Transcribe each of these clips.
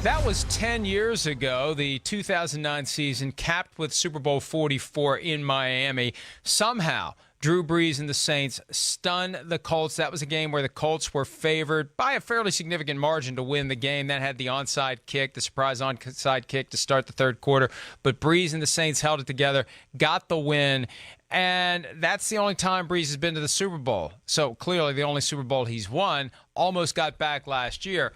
That was 10 years ago, the 2009 season, capped with Super Bowl 44 in Miami. Somehow, Drew Brees and the Saints stunned the Colts. That was a game where the Colts were favored by a fairly significant margin to win the game. That had the onside kick, the surprise onside kick to start the third quarter. But Brees and the Saints held it together, got the win. And that's the only time Brees has been to the Super Bowl. So clearly the only Super Bowl he's won. Almost got back last year.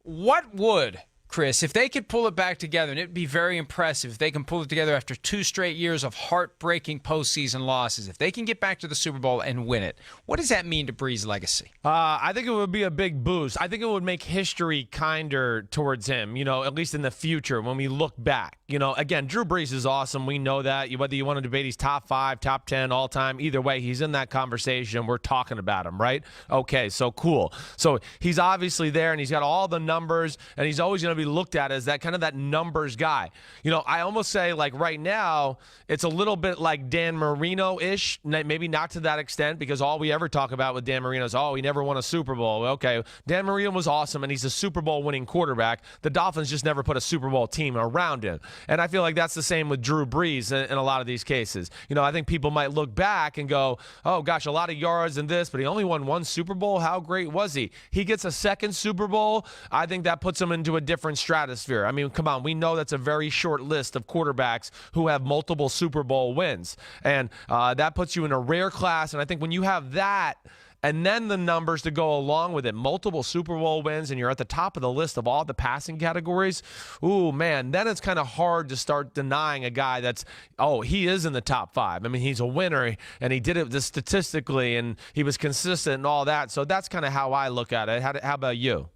What would, Chris, if they could pull it back together, and it'd be very impressive if they can pull it together after 2 straight years of heartbreaking postseason losses, if they can get back to the Super Bowl and win it, what does that mean to Brees' legacy? I think it would be a big boost. I think it would make history kinder towards him, at least in the future when we look back. Again, Drew Brees is awesome. We know that. Whether you want to debate he's top 5, top 10 all time, either way, he's in that conversation. We're talking about him, right? Okay, so cool. So he's obviously there, and he's got all the numbers, and he's always going to be looked at as that kind of that numbers guy. I almost say, like, right now, it's a little bit like Dan Marino-ish, maybe not to that extent, because all we ever talk about with Dan Marino is, he never won a Super Bowl. Okay, Dan Marino was awesome, and he's a Super Bowl winning quarterback. The Dolphins just never put a Super Bowl team around him. And I feel like that's the same with Drew Brees in a lot of these cases. I think people might look back and go, oh, gosh, a lot of yards and this, but he only won 1 Super Bowl. How great was he? He gets a 2nd Super Bowl. I think that puts him into a different stratosphere. I mean, come on. We know that's a very short list of quarterbacks who have multiple Super Bowl wins. And that puts you in a rare class. And I think when you have that, and then the numbers to go along with it, multiple Super Bowl wins, and you're at the top of the list of all the passing categories, ooh, man, then it's kind of hard to start denying a guy that's, he is in the top 5. I mean, he's a winner, and he did it statistically, and he was consistent and all that. So that's kind of how I look at it. How about you?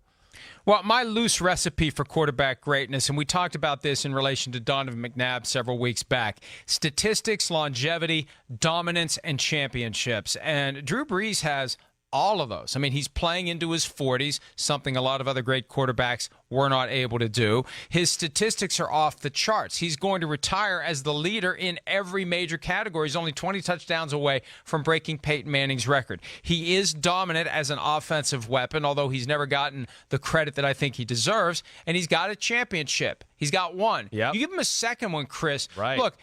Well, my loose recipe for quarterback greatness, and we talked about this in relation to Donovan McNabb several weeks back, statistics, longevity, dominance, and championships. And Drew Brees has all of those. I mean, he's playing into his 40s, something a lot of other great quarterbacks were not able to do. His statistics are off the charts. He's going to retire as the leader in every major category. He's only 20 touchdowns away from breaking Peyton Manning's record. He is dominant as an offensive weapon, although he's never gotten the credit that I think he deserves, and he's got a championship. He's got 1. Yep. You give him a second one, Chris. Right. Look,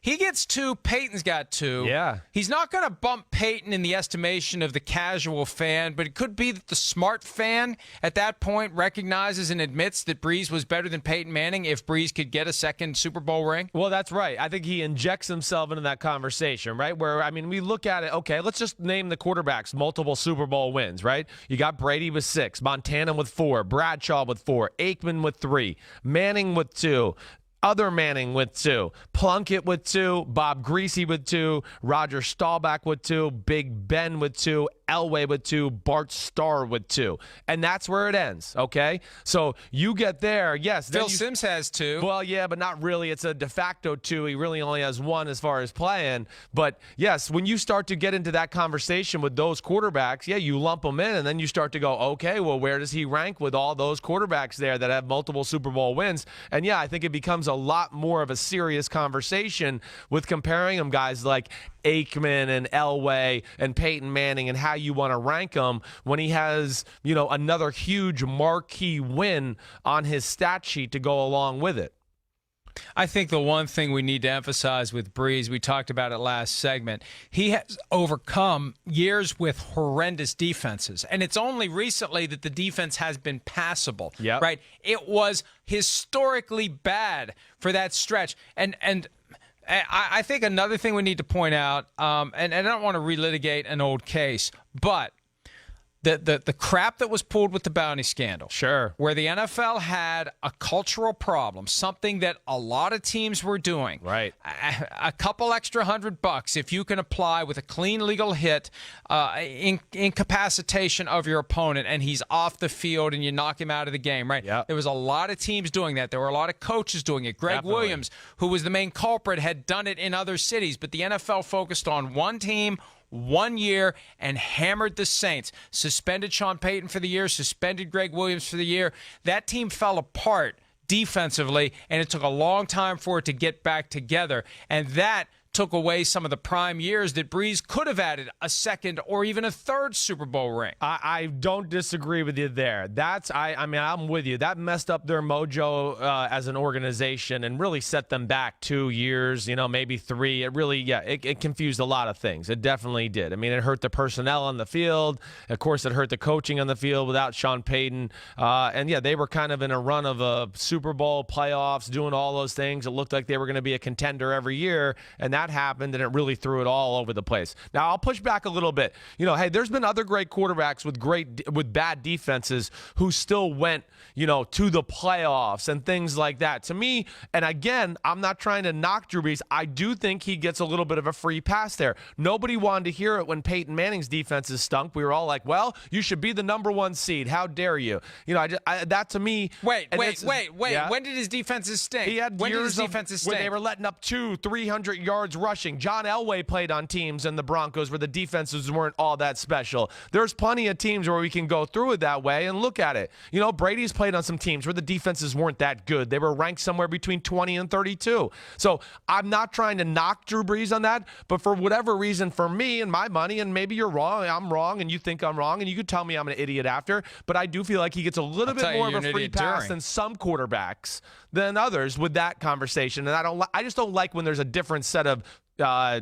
he gets 2. Peyton's got 2. Yeah. He's not going to bump Peyton in the estimation of the casual fan, but it could be that the smart fan at that point recognizes and admits that Brees was better than Peyton Manning if Brees could get a 2nd Super Bowl ring. Well, that's right. I think he injects himself into that conversation, right? Where, I mean, we look at it, okay, let's just name the quarterbacks, multiple Super Bowl wins, right? You got Brady with 6, Montana with 4, Bradshaw with 4, Aikman with 3, Manning with 2, other Manning with 2, Plunkett with 2, Bob Greasy with 2, Roger Staubach with 2, Big Ben with 2, Elway with 2, Bart Starr with 2. And that's where it ends, okay? So you get there, yes. Phil Simms has 2. Well, yeah, but not really. It's a de facto 2. He really only has 1 as far as playing. But, yes, when you start to get into that conversation with those quarterbacks, yeah, you lump them in, and then you start to go, okay, well, where does he rank with all those quarterbacks there that have multiple Super Bowl wins? And, yeah, I think it becomes a lot more of a serious conversation with comparing them guys like Aikman and Elway and Peyton Manning and how you want to rank him when he has, another huge marquee win on his stat sheet to go along with it. I think the one thing we need to emphasize with Brees, we talked about it last segment, he has overcome years with horrendous defenses. And it's only recently that the defense has been passable, right? It was historically bad for that stretch. And I think another thing we need to point out, and I don't want to relitigate an old case, but the crap that was pulled with the bounty scandal. Sure. Where the NFL had a cultural problem, something that a lot of teams were doing. Right. A couple extra $100 if you can apply with a clean legal hit, incapacitation of your opponent, and he's off the field and you knock him out of the game, right? Yep. There was a lot of teams doing that. There were a lot of coaches doing it. Greg Definitely. Williams, who was the main culprit, had done it in other cities, but the NFL focused on one team, 1 year, and hammered the Saints. Suspended Sean Payton for the year, suspended Greg Williams for the year. That team fell apart defensively, and it took a long time for it to get back together. And that took away some of the prime years that Brees could have added a second or even a third Super Bowl ring. I don't disagree with you there. I mean, I'm with you. That messed up their mojo as an organization and really set them back 2 years, maybe 3. It really, it confused a lot of things. It definitely did. I mean, it hurt the personnel on the field. Of course, it hurt the coaching on the field without Sean Payton. And they were kind of in a run of a Super Bowl, playoffs, doing all those things. It looked like they were going to be a contender every year, and that happened, and it really threw it all over the place. Now, I'll push back a little bit. Hey, there's been other great quarterbacks with bad defenses who still went, to the playoffs and things like that. To me, and again, I'm not trying to knock Drew Brees. I do think he gets a little bit of a free pass there. Nobody wanted to hear it when Peyton Manning's defenses stunk. We were all like, well, you should be the #1 seed. How dare you? That to me. Wait. Yeah? When did his defenses stink? He had years where they were letting up 200-300 yards rushing. John Elway played on teams in the Broncos where the defenses weren't all that special. There's plenty of teams where we can go through it that way and look at it. Brady's played on some teams where the defenses weren't that good. They were ranked somewhere between 20 and 32. So I'm not trying to knock Drew Brees on that, but for whatever reason, for me and my money, and maybe you're wrong, I'm wrong, and you think I'm wrong, and you could tell me I'm an idiot after, but I do feel like he gets a little bit more of a free pass than some quarterbacks than others with that conversation. And I just don't like when there's a different set of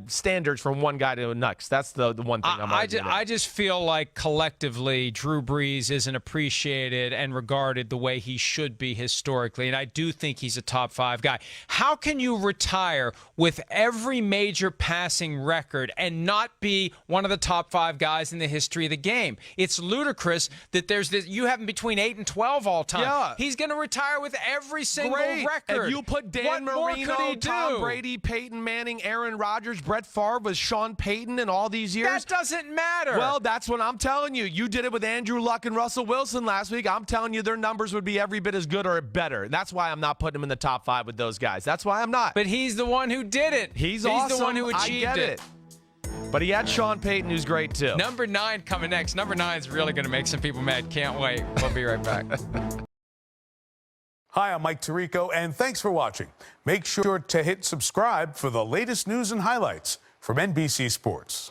standards from one guy to the next. That's the one thing I just feel like collectively Drew Brees isn't appreciated and regarded the way he should be historically, and I do think he's a top 5 guy. How can you retire with every major passing record and not be one of the top 5 guys in the history of the game? It's ludicrous that there's this. You have him between 8 and 12 all time. Yeah. He's going to retire with every single record. If you put Dan Marino, Tom Brady, Peyton Manning, Aaron Rodgers, Brett Favre with Sean Payton in all these years. That doesn't matter. Well, that's what I'm telling you. You did it with Andrew Luck and Russell Wilson last week. I'm telling you their numbers would be every bit as good or better. That's why I'm not putting him in the top 5 with those guys. That's why I'm not. But he's the one who did it. He's awesome. The one who achieved I get it. But he had Sean Payton, who's great too. Number 9 coming next. Number 9 is really going to make some people mad. Can't wait. We'll be right back. Hi, I'm Mike Tirico, and thanks for watching. Make sure to hit subscribe for the latest news and highlights from NBC Sports.